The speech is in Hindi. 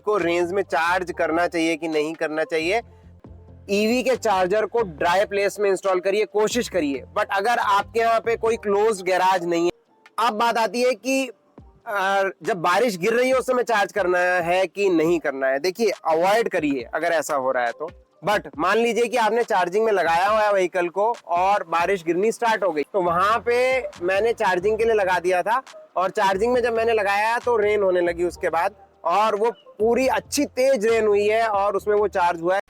को रेंज में चार्ज करना चाहिए कि नहीं करना चाहिए, ईवी के चार्जर को ड्राई प्लेस में इंस्टॉल करिए, कोशिश करिए। बट अगर आपके यहाँ पे कोई क्लोज गैराज नहीं है, अब बात आती है कि जब बारिश गिर रही है उस समय चार्ज करना है कि नहीं करना है। देखिए, अवॉइड करिए अगर ऐसा हो रहा है तो। बट मान लीजिए कि आपने चार्जिंग में लगाया हुआ है व्हीकल को और बारिश गिरनी स्टार्ट हो गई, तो वहां पे मैंने चार्जिंग के लिए लगा दिया था, और चार्जिंग में जब मैंने लगाया तो रेन होने लगी उसके बाद, और वो पूरी अच्छी तेज रेन हुई है और उसमें वो चार्ज हुआ है।